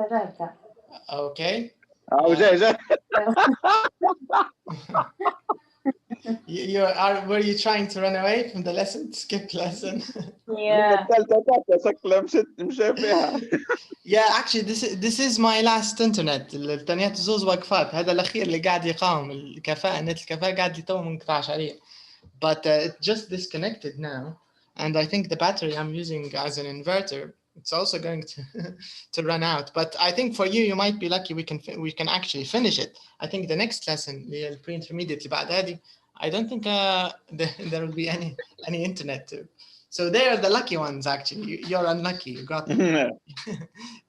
نتذكر. Okay. جاي. Were you trying to run away from the lesson, skip lesson? Yeah. شكلها مشى فيها. Yeah, actually this is my last internet. الثانيات زوز وقفات. هذا الأخير اللي قاعد يقاوم الكفاءة، نت الكفاءة قاعد يتو منقطعش عليه. But it just disconnected now, and I think the battery I'm using as an inverter, it's also going to run out. But I think for you, you might be lucky. We can actually finish it. I think the next lesson, the pre-intermediate اللي بعد هذه, I don't think there will be any internet too. So they are the lucky ones. Actually, you're unlucky. You got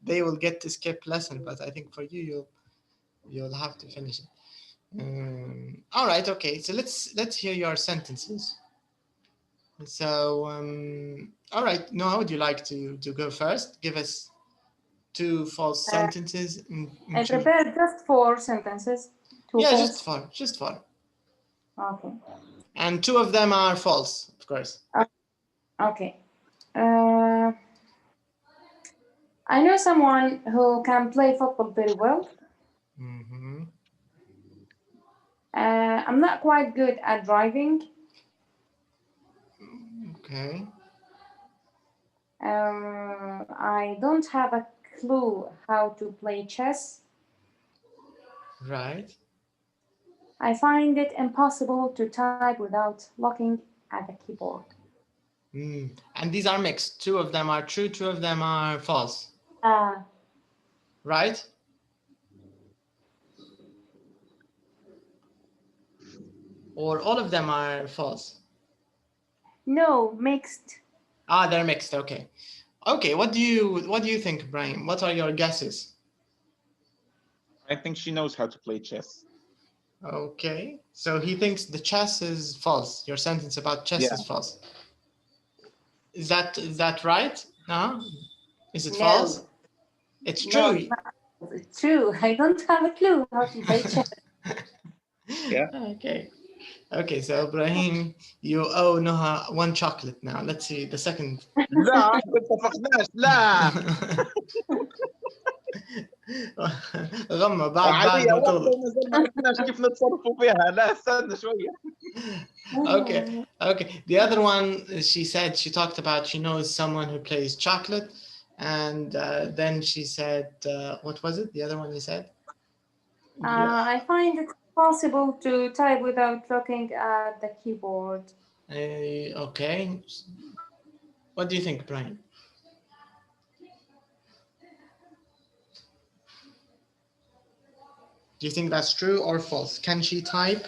they will get to skip lesson, but I think for you, you'll have to finish it. All right, okay. So let's hear your sentences. So, all right. Noah, would you like to go first? Give us 2 false sentences. I prepared just 4 sentences. Yeah, false. just 4. Okay. And 2 of them are false, of course. Okay. I know someone who can play football very well. Mm-hmm. I'm not quite good at driving. Okay. I don't have a clue how to play chess. Right. I find it impossible to type without looking at the keyboard. And these are mixed. 2 of them are true, 2 of them are false. Right? Or all of them are false? No, mixed. They're mixed. Okay. Okay. What do you think, Brian? What are your guesses? I think she knows how to play chess. Okay. So he thinks the chess is false. Your sentence about chess is false. Is that right? No? Is it false? It's true. No, it's true. I don't have a clue how to play chess. Yeah. Okay, so Ibrahim, you owe Noha 1 chocolate now. Let's see the second. لا ما اتفقناش لا. غمة بعد ما تغلط. ما عرفناش كيف نتصرفوا فيها. لا استنى شوية. Okay. The other one, she said she talked about she knows someone who plays chocolate, and then she said, what was it? The other one you said? I find it possible to type without looking at the keyboard. Okay. What do you think, Brian? Do you think that's true or false? Can she type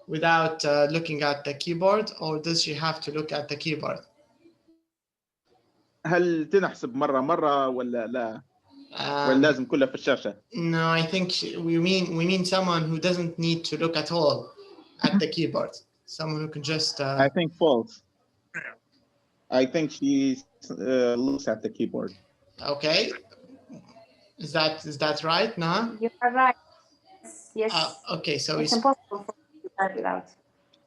without looking at the keyboard, or does she have to look at the keyboard? هل تنحسب مرة ولا لا؟ ولا لازم كلها في الشاشة؟ No, I think we mean someone who doesn't need to look at all at the keyboard. Someone who can just. I think false. I think she looks at the keyboard. Okay. Is that right? Nah? You are right. Yes. Okay, so it's impossible for you to type it out.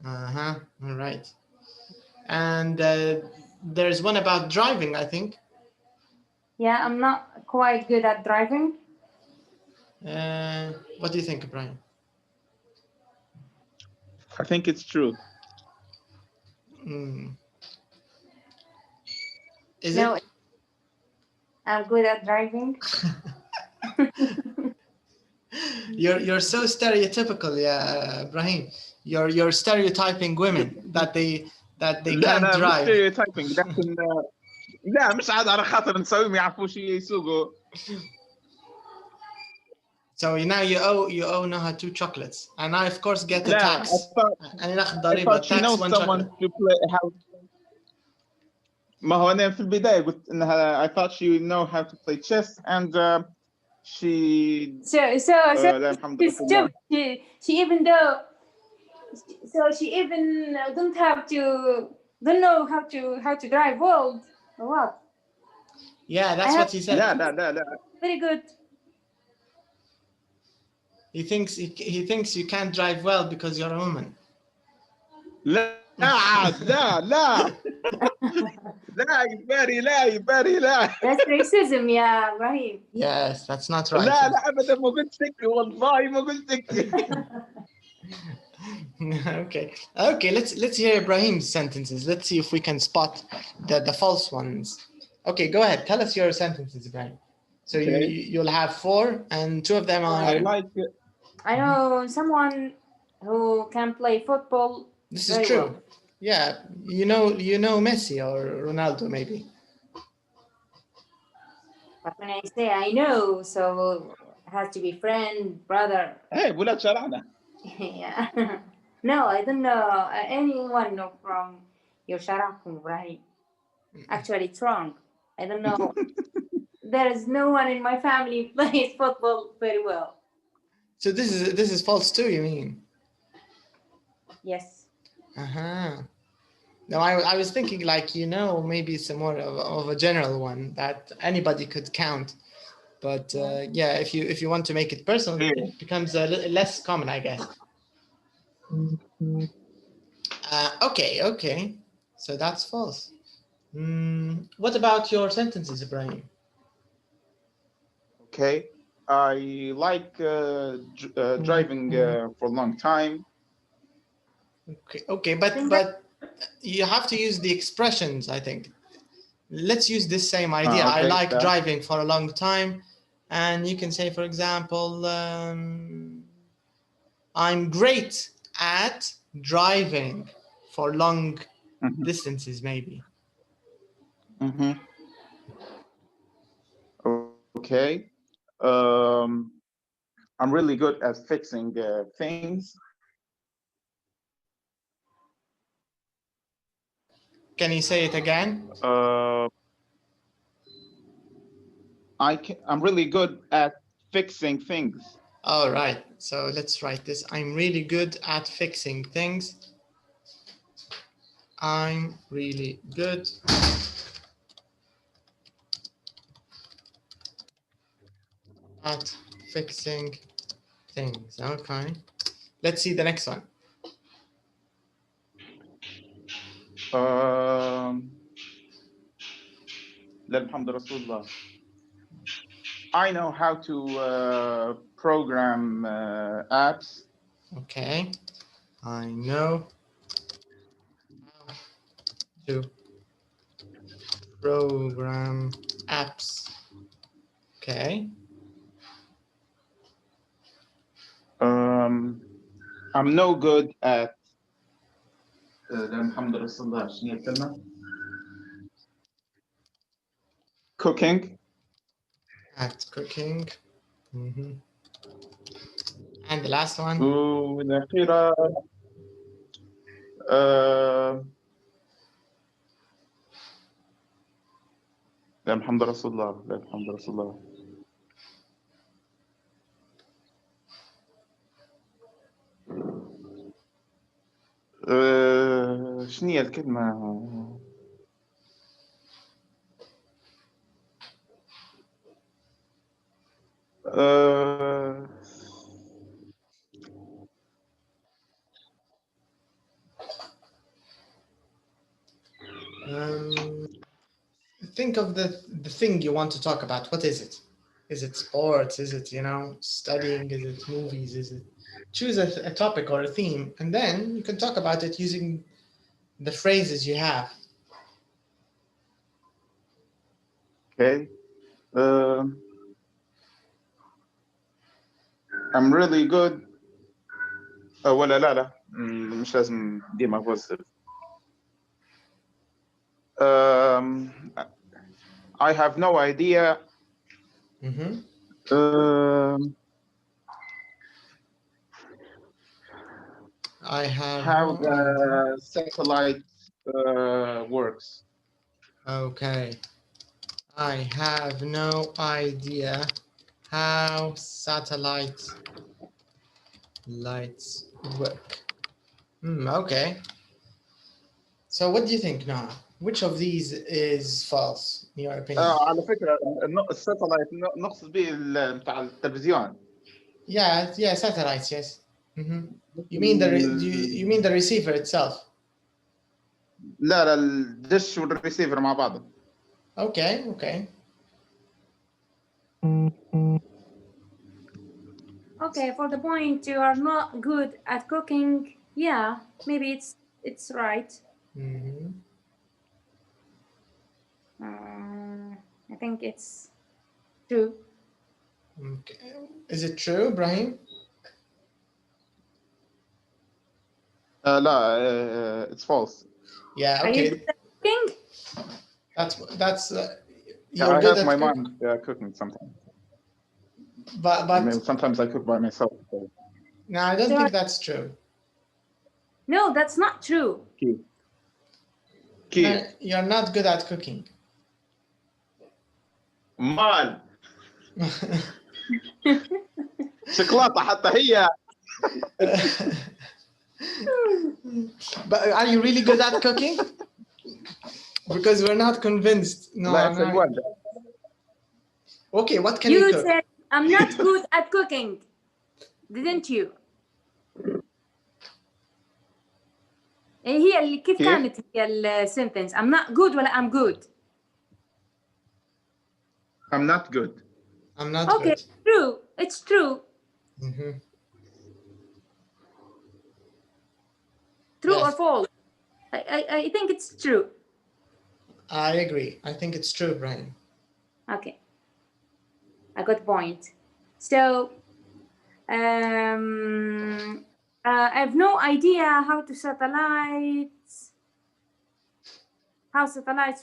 All right. And there's one about driving, I think. Yeah, I'm not quite good at driving. What do you think, Brian? I think it's true. Is it? I'm good at driving. You're so stereotypical, Ibrahim. You're stereotyping women that they can't drive. لا مش stereotyping لكن لا مش عاد على خاطر نسويهم يعرفوش يسوقوا. So now you owe Noha 2 chocolates, and I of course get a tax. I thought she knows someone to play how. ما هو أنا في البداية قلت إنها I thought she know how to play chess and she. So she even don't know how to drive well or what? Yeah, that's what he said. لا. Very good. He thinks you can't drive well because you're a woman. لا لا لا. That's racism يا إبراهيم. Yes, that's not right. لا أبدا ما قلت سكي والله ما قلت سكي. Okay, let's hear Ibrahim's sentences. Let's see if we can spot the false ones. Okay, go ahead, tell us your sentences, Ibrahim. So you'll have 4 and 2 of them are I know someone who can play football. This is true. Well. Yeah, you know Messi or Ronaldo maybe. But when I say I know, so it has to be friend, brother. Hey, ولاد شارعنا. Yeah. No, I don't know anyone from your sharakum, Ibrahim. Actually, it's wrong. I don't know. There is no one in my family who plays football very well. So this is false too, you mean? Yes. No, I was thinking like, maybe it's more of a general one that anybody could count. But yeah, if you want to make it personal, it becomes less common, I guess. Okay. So that's false. What about your sentences, Ibrahim? Okay. I like driving for a long time. Okay, but you have to use the expressions, I think. Let's use this same idea. I like driving for a long time. And you can say, for example, I'm great at driving for long distances, maybe. Okay. I'm really good at fixing things. Can you say it again? I'm really good at fixing things. All right. So let's write this. I'm really good at fixing things. I'm really good at fixing things. Okay. Let's see the next one. للحمد رسول الله. I know how to program apps. Okay. I know how to program apps. Okay. I'm no good at الحمد لله رسول الله. شنو هي الكلمة؟ Cooking. At cooking. And the last one. والأخيرة لا الحمد لله رسول الله. لا الحمد لله رسول الله. شنو هي الكلمة؟ Think of the thing you want to talk about. What is it? Is it sports? Is it, studying? Is it movies? Is it? Choose a topic or a theme, and then you can talk about it using the phrases you have. Okay. I'm really good. ولا لا مش لازم ديما positive. I have no idea. I have how the satellite works. Okay. I have no idea how satellite lights work. Okay. So what do you think now? Which of these is false in your opinion? على فكرة الساتلايت نقصد به بتاع التلفزيون. Yeah, satellites, yes. You mean the receiver itself? لا الدش والريسيفر مع بعض. Okay, okay. Okay, for the point you are not good at cooking. Yeah, maybe it's right. Mm-hmm. I think it's true. Okay. Is it true, Ibrahim? لا it's false. Yeah, Are you okay. good at cooking? That's Yeah, you're I good help at my cooking. mom cooking sometimes. But I mean, sometimes I cook by myself. So. no, I don't So- think that's true. No, that's not true. كيف؟ No, you're not good at cooking. مال شوكولاتة حتى هي. But are you really good at cooking? Because we're not convinced. No, لا I'm يسأل not. والدة. Okay, what can you You cook? said I'm not good at cooking, didn't you? هي اللي كيف كانت هي السنتنس I'm not good ولا I'm good. I'm not good. I'm not Okay, good. true. It's true. Mm-hmm. True Yes. or false? I think it's true. I agree. I think it's true, Brian. Okay. I got point. So I have no idea how satellites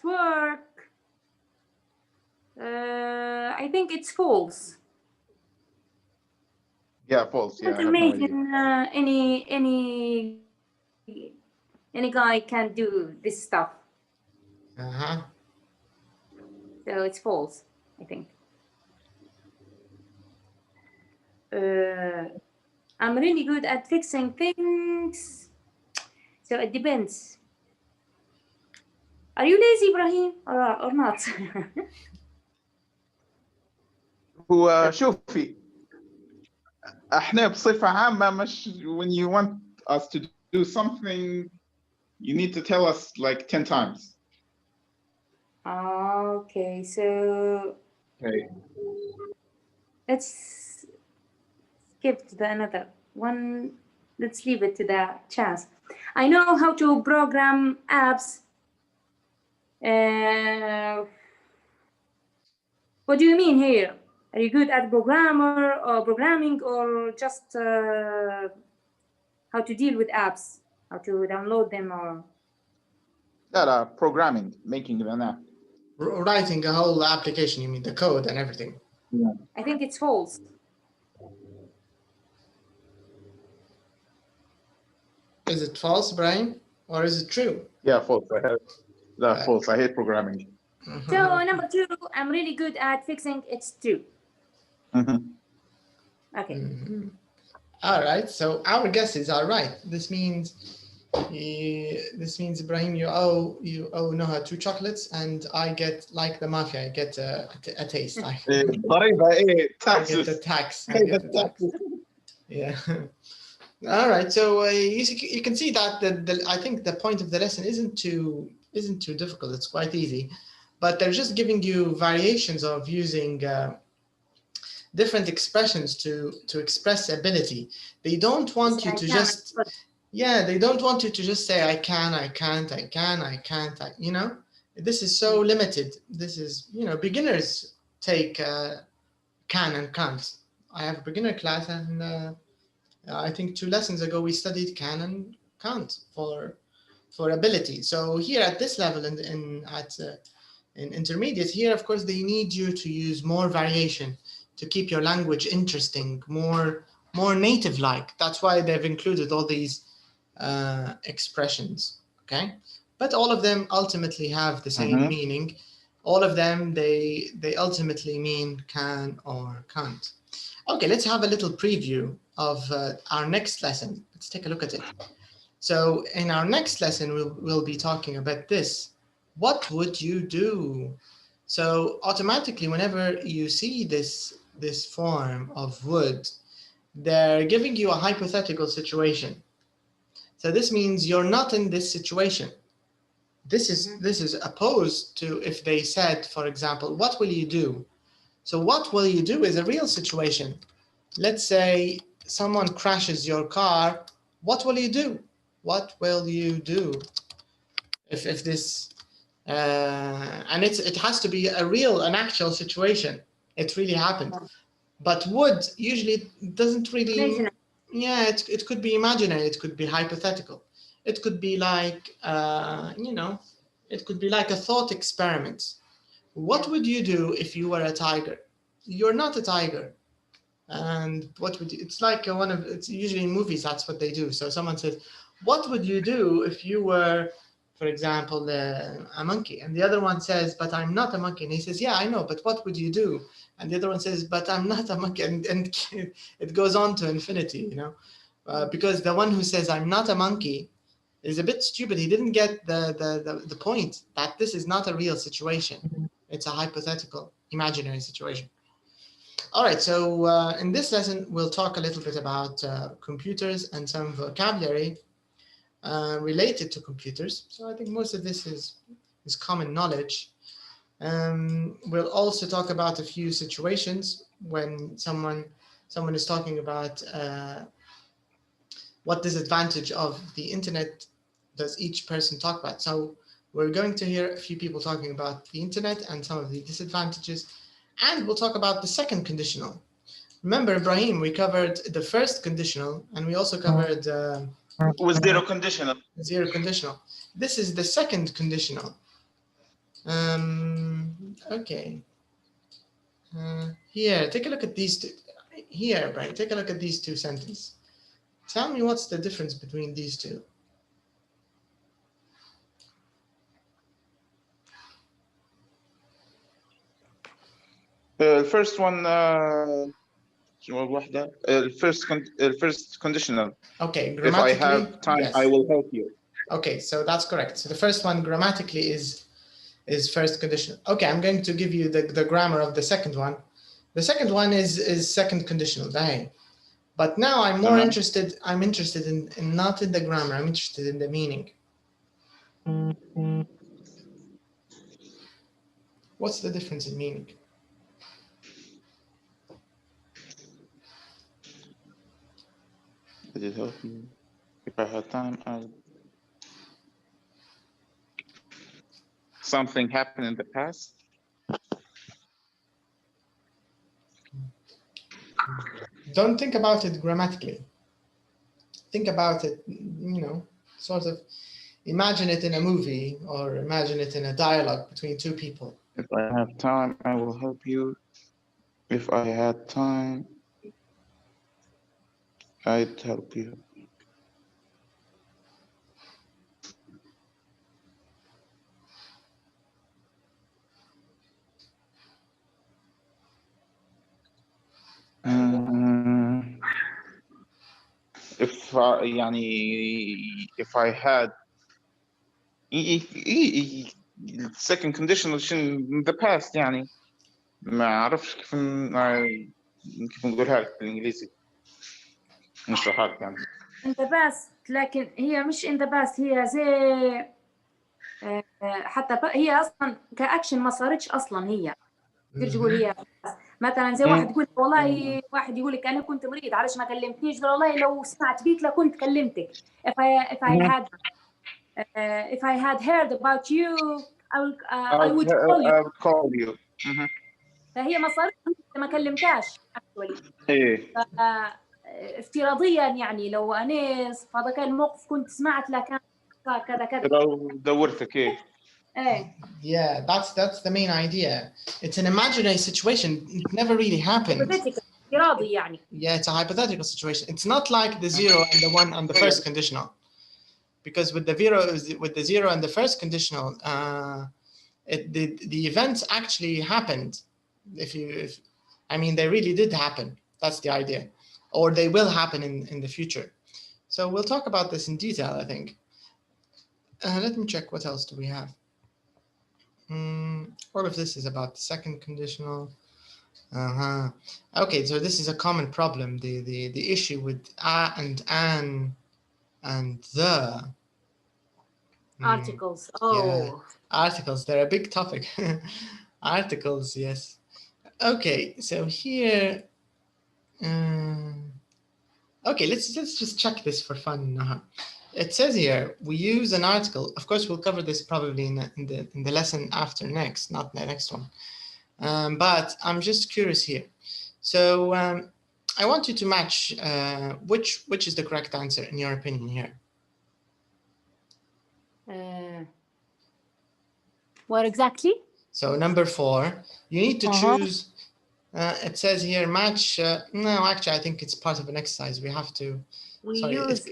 work. I think it's false. Yeah, false. Yeah, I Can't have no idea. imagine any guy can do this stuff. Uh-huh. So it's false, I think. I'm really good at fixing things. So it depends. Are you lazy, Ibrahim, or not? هو شوفي احنا بصفة عامة مش when you want us to do something you need to tell us like 10 times. Okay, so Okay. let's skip to the another one. Let's leave it to the chance. I know how to program apps. What do you mean here? Are you good at programming or just how to deal with apps, how to download them or? لا programming, making an app. Writing a whole application, you mean the code and everything? Yeah. I think it's false. Is it false, Brian? Or is it true? Yeah, false. False. I hate programming. So number 2, I'm really good at fixing. It's true. Okay. Mm-hmm. All right. So our guesses are right. This means Ibrahim, you owe Noha 2 chocolates, and I get like the mafia. I get a taste. ضريبة إيه I get the tax. I get the tax. Yeah. All right. So you can see that I think the point of the lesson isn't too difficult. It's quite easy, but they're just giving you variations of using different expressions to express ability. They don't want you to just they don't want you to just say I can, I can't, I can, I can't. You know, this is so limited. This is beginners take can and can't. I have a beginner class and. I think 2 lessons ago we studied can and can't for ability. So here at this level in intermediate, here of course they need you to use more variation to keep your language interesting, more native-like. That's why they've included all these expressions. Okay, but all of them ultimately have the same meaning. All of them they ultimately mean can or can't. Okay, let's have a little preview of our next lesson. Let's take a look at it. So in our next lesson, we'll be talking about this. What would you do? So automatically, whenever you see this form of would, they're giving you a hypothetical situation. So this means you're not in this situation. This is opposed to if they said, for example, what will you do? So what will you do is a real situation. Let's say someone crashes your car. What will you do? What will you do? If this and it has to be an actual situation. It really happened. But would usually doesn't really. Yeah, it could be imaginary. It could be hypothetical. It could be like it could be like a thought experiment. What would you do if you were a tiger? You're not a tiger. And what would you, it's like it's usually in movies, that's what they do. So someone says, what would you do if you were, for example, a monkey? And the other one says, but I'm not a monkey. And he says, yeah, I know, but what would you do? And the other one says, but I'm not a monkey. And it goes on to infinity, because the one who says, I'm not a monkey is a bit stupid. He didn't get the point that this is not a real situation. It's a hypothetical, imaginary situation. All right, so in this lesson, we'll talk a little bit about computers and some vocabulary related to computers. So I think most of this is common knowledge. We'll also talk about a few situations when someone is talking about what disadvantage of the internet does each person talk about. So we're going to hear a few people talking about the internet and some of the disadvantages, and we'll talk about the second conditional. Remember, Ibrahim, we covered the first conditional, and we also covered with zero conditional. Zero conditional. This is the second conditional. Okay. Here, take a look at these two. Here, Ibrahim, take a look at these two sentences. Tell me what's the difference between these two. The first one, first conditional. Okay, if I have time, yes. I will help you. Okay, so that's correct. So the first one grammatically is first conditional. Okay, I'm going to give you the grammar of the second one. The second one is second conditional. But now I'm more interested. I'm interested in not in the grammar. I'm interested in the meaning. What's the difference in meaning? Did it help you? If I had time, something happened in the past. Don't think about it grammatically. Think about it, sort of imagine it in a movie or imagine it in a dialogue between two people. If I have time, I will help you. If I had time, I'd help you. if I had second conditional in the past ما اعرفش كيف نقولها لك بالانجليزي نشرحها لك in the past، لكن هي مش in the past، هي زي حتى هي اصلا كاكشن ما صارتش اصلا. هي تقول هي مثلا زي واحد يقول والله، واحد يقول لك انا كنت مريض علاش ما كلمتنيش، والله لو سمعت بيك لكنت كلمتك. if I had heard about you I would call you. فهي ما صارت، ما كلمتاش actually. ايه افتراضيا لو انا في هذاك الموقف كنت سمعت لكان كذا كذا لو دورتك ايه. Yeah, that's the main idea. It's an imaginary situation. It never really happened. افتراضي Yeah, it's a hypothetical situation. It's not like the zero and the one on the first conditional. Because with the zero and the first conditional, the events actually happened. They really did happen. That's the idea. Or they will happen in the future. So we'll talk about this in detail, I think. Let me check, what else do we have? All of this is about the second conditional. Okay, so this is a common problem. The issue with a and an and the. Articles. Oh. Articles, they're a big topic. Articles, yes. Okay, so here, okay, let's just check this for fun. It says here we use an article. Of course, we'll cover this probably in the lesson after next, not the next one. But I'm just curious here. So I want you to match which is the correct answer in your opinion here. What exactly? So number 4, you need to choose. It says here match. No, actually, I think it's part of an exercise. We have to. We use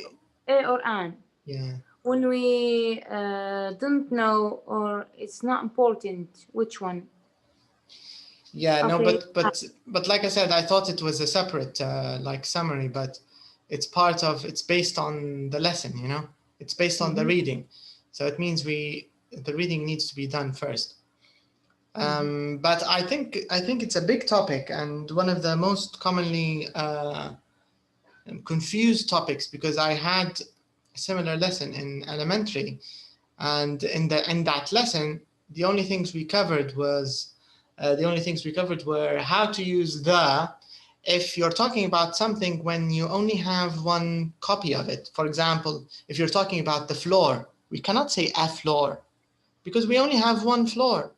a or an. Yeah. When we don't know or it's not important, which one? Yeah, Okay. no, but like I said, I thought it was a separate like summary, but it's based on the lesson, you know. It's based on the reading, so it means the reading needs to be done first. But I think it's a big topic and one of the most commonly confused topics, because I had a similar lesson in elementary, and in that lesson, the only things we covered were how to use the if you're talking about something when you only have one copy of it. For example, if you're talking about the floor, we cannot say a floor because we only have one floor,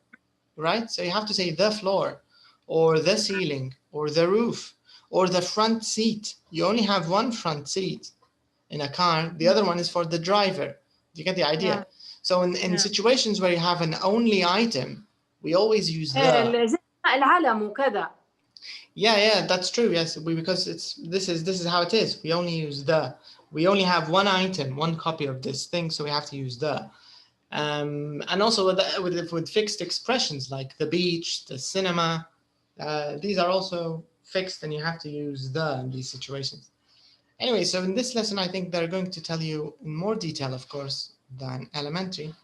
right? So you have to say the floor or the ceiling or the roof or the front seat. You only have one front seat in a car. The other one is for the driver. Do you get the idea? Yeah. So in situations where you have an only item, we always use the. Yeah, that's true. Yes, because this is how it is. We only use the. We only have one item, one copy of this thing, so we have to use the. And also with fixed expressions like the beach, the cinema, these are also fixed, and you have to use the in these situations. Anyway, so in this lesson, I think they're going to tell you in more detail, of course, than elementary.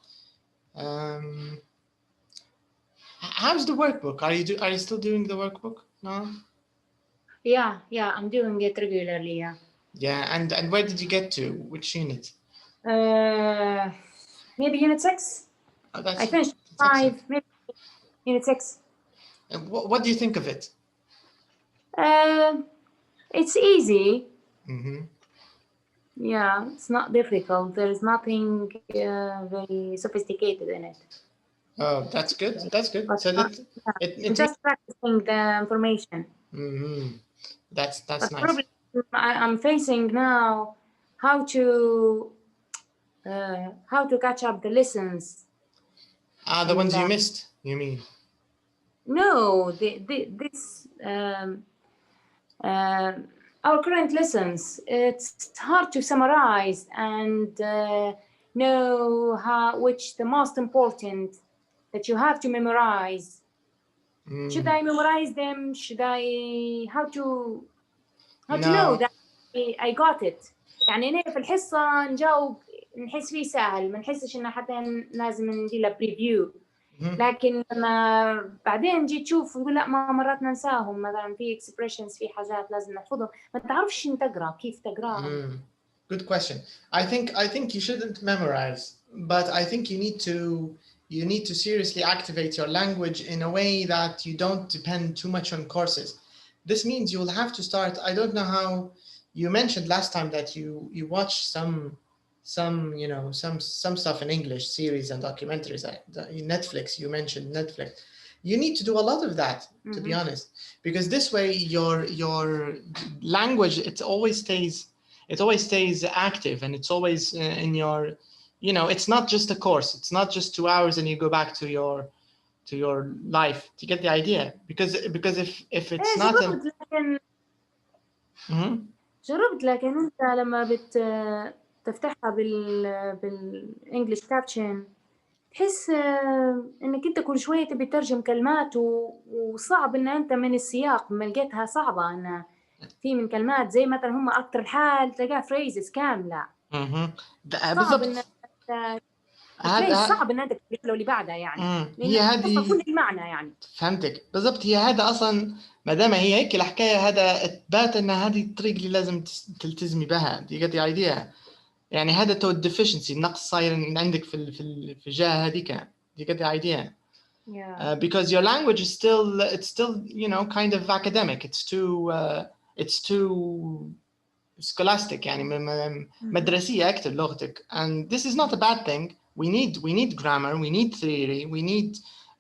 How's the workbook? Are you still doing the workbook? No? Yeah, I'm doing it regularly, yeah. Yeah, and where did you get to? Which unit? Maybe unit 6. Oh, I finished 5, maybe unit 6. What do you think of it? It's easy. Mm-hmm. Yeah, it's not difficult. There's nothing very sophisticated in it. Oh, that's good. That's good. But so I'm just practicing the information. Mm-hmm. That's nice. Probably I'm facing now how to catch up the lessons. The ones you missed, you mean? No, our current lessons, it's hard to summarize and know which the most important that you have to memorize. Should I memorize them? How to know that I got it? يعني أنا في الحصة نجاوب نحس فيه سهل، ما نحسش إنه حتى لازم ندير له بريفيو. لكن لما بعدين جيت تشوف تقول لا مرات ننساهم، مثلا في expressions في حاجات لازم نحفظهم، ما تعرفش تقرأ كيف تقرأ. Good question. I think you shouldn't memorize, but I think you need to seriously activate your language in a way that you don't depend too much on courses. This means you'll have to start. I don't know how you mentioned last time that you watch some stuff in English, series and documentaries. Netflix, you mentioned Netflix. You need to do a lot of that, to be honest, because this way your language it always stays active, and it's always in your, it's not just a course. It's not just 2 hours and you go back to your life. Do you get the idea? Because if it's not جربت لكن انت لما تفتحها بالانجلش كابشن تحس انك انت كل شويه تبي تترجم كلمات وصعب ان انت من السياق ما لقيتها صعبه ان في من كلمات زي مثلا هم اكثر الحال تلقاها فريزز كامله. صعب ان صعب ان انت تكتب له اللي بعدها يعني هي هذه كل المعنى يعني. فهمتك بالضبط. هي هذا اصلا ما دام هي هيك الحكايه، هذا اثبات ان هذه الطريقه اللي لازم تلتزمي بها. دي قد ايديها يعني هذا تو deficiency النقص صاير عندك في الجهة هذيك دي كده idea. Yeah. Because your language is still you know kind of academic. It's too scholastic يعني مدرسية أكتر لغتك. And this is not a bad thing. We need grammar, we need theory, we need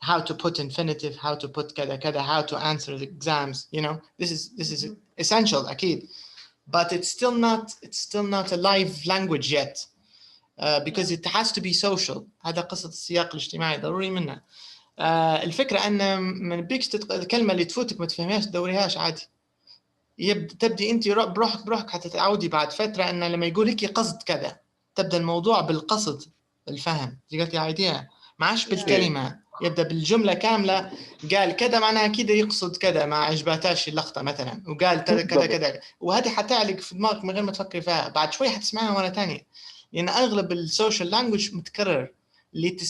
how to put infinitive, how to put كذا كذا, how to answer the exams, you know. This is essential أكيد. But it's still not a live language yet. Because it has to be social. هذا قصة السياق الاجتماعي ضروري منها. الفكرة أن ما نبيكش الكلمة اللي تفوتك ما تفهميهاش تدوريهاش عادي. تبدي أنت بروحك حتى تعودي بعد فترة أن لما يقول لك قصد كذا تبدأ الموضوع بالقصد الفهم. دي قلت عادية ما عادش بالكلمة. يبدأ بالجملة كاملة قال كذا معناها كذا يقصد كذا ما عجبتهاش اللقطة مثلا وقال كذا كذا وهذه حتعلق في دماغك من غير ما تفكري فيها. بعد شوي حتسمعها مرة تانية. لأن أغلب السوشيال لانجوج متكرر.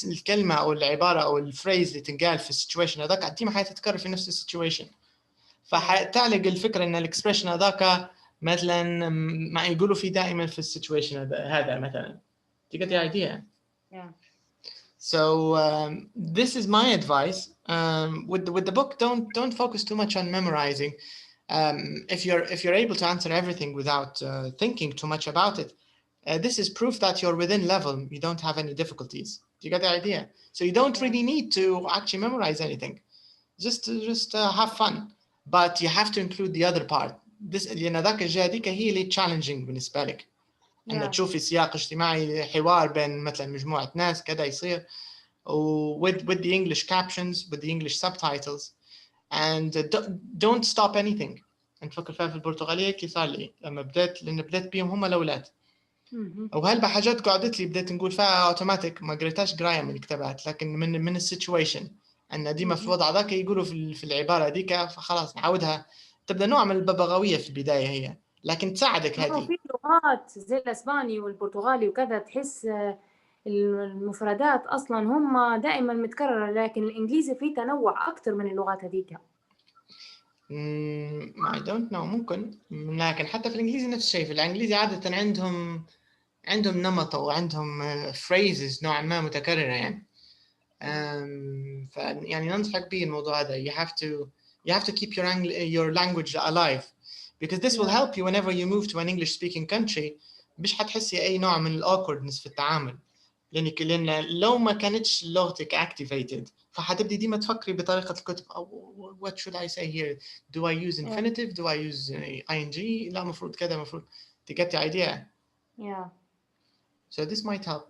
الكلمة أو العبارة أو الفريز اللي تنقال في السيتويشن هذاك عديما حيتكرر في نفس السيتويشن. فحتعلق الفكرة إن الإكسبريشن هذاك مثلا ما يقولوا فيه دائما في السيتويشن هذا مثلا. You get the idea? Yeah. So this is my advice. With the book, don't focus too much on memorizing. If you're able to answer everything without thinking too much about it, this is proof that you're within level. You don't have any difficulties. Do you get the idea? So you don't really need to actually memorize anything. Just have fun. But you have to include the other part. This لأن ذاك الجهة ديك هي اللي challenging بالنسبة لك. أن تشوفي سياق اجتماعي حوار بين مثلا مجموعة ناس كذا يصير. With the English captions, with the English subtitles, and don't stop anything. نفكر فيها في البرتغالية كي صار لي لما بدأت بيهم هم الأولاد. وهلبا حاجات قعدت لي بديت نقول فيها اوتوماتيك ما قريتهاش قرايه من الكتابات لكن من السيتويشن ان ديما في الوضع ذاك يقولوا في العباره ذيك فخلاص نعودها. تبدا نوع من الببغاويه في البدايه هي لكن تساعدك هذه. في لغات زي الاسباني والبرتغالي وكذا تحس المفردات اصلا هم دائما متكرره لكن الانجليزي فيه تنوع اكثر من اللغات هذيك. I don't know ممكن لكن حتى في الانجليزي نفس الشيء. في الانجليزي عاده عندهم نمط أو عندهم phrases نوعا ما متكررة يعني. يعني ننصحك به الموضوع هذا. You have to keep your language alive because this will help you whenever you move to an English speaking country. مش حتحسي أي نوع من awkwardness في التعامل لأن لو ما كانتش لغتك activated فحتبدي ديما تفكري بطريقة الكتب. What should I say here? Do I use infinitive? Do I use ing? لا مفروض كذا مفروض. To get the idea. Yeah. So this might help.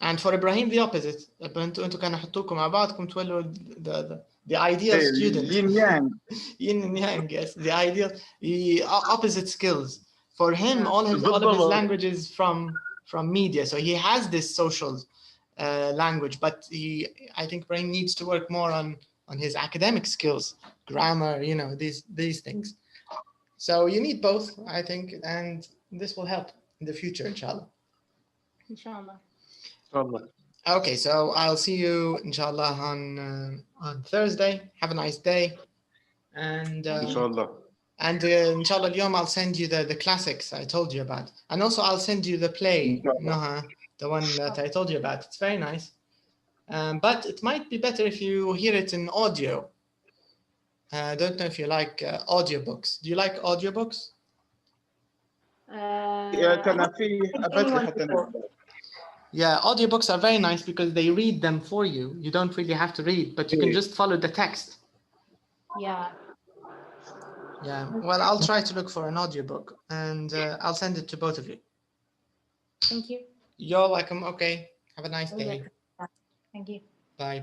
And for Ibrahim the opposite. أنتوا كانوا يحطوكم مع بعضكم تولوا the ideal student. Yin and yang. Yes, the ideal, the opposite skills. For him, all of his language is from media. So he has this social language, but I think Ibrahim needs to work more on his academic skills, grammar, you know, these things. So you need both, I think, and this will help in the future, inshallah. Inshallah. Okay, so I'll see you, inshallah, on Thursday. Have a nice day. And inshallah. And inshallah, اليوم I'll send you the classics I told you about. And also I'll send you the play, Noha, the one that I told you about. It's very nice. But it might be better if you hear it in audio. I don't know if you like audiobooks. Do you like audiobooks? Yeah, audiobooks are very nice because they read them for you. You don't really have to read, but you can just follow the text. Yeah. Yeah, well, I'll try to look for an audiobook and I'll send it to both of you. Thank you. You're welcome. Okay. Have a nice day. Thank you. Bye.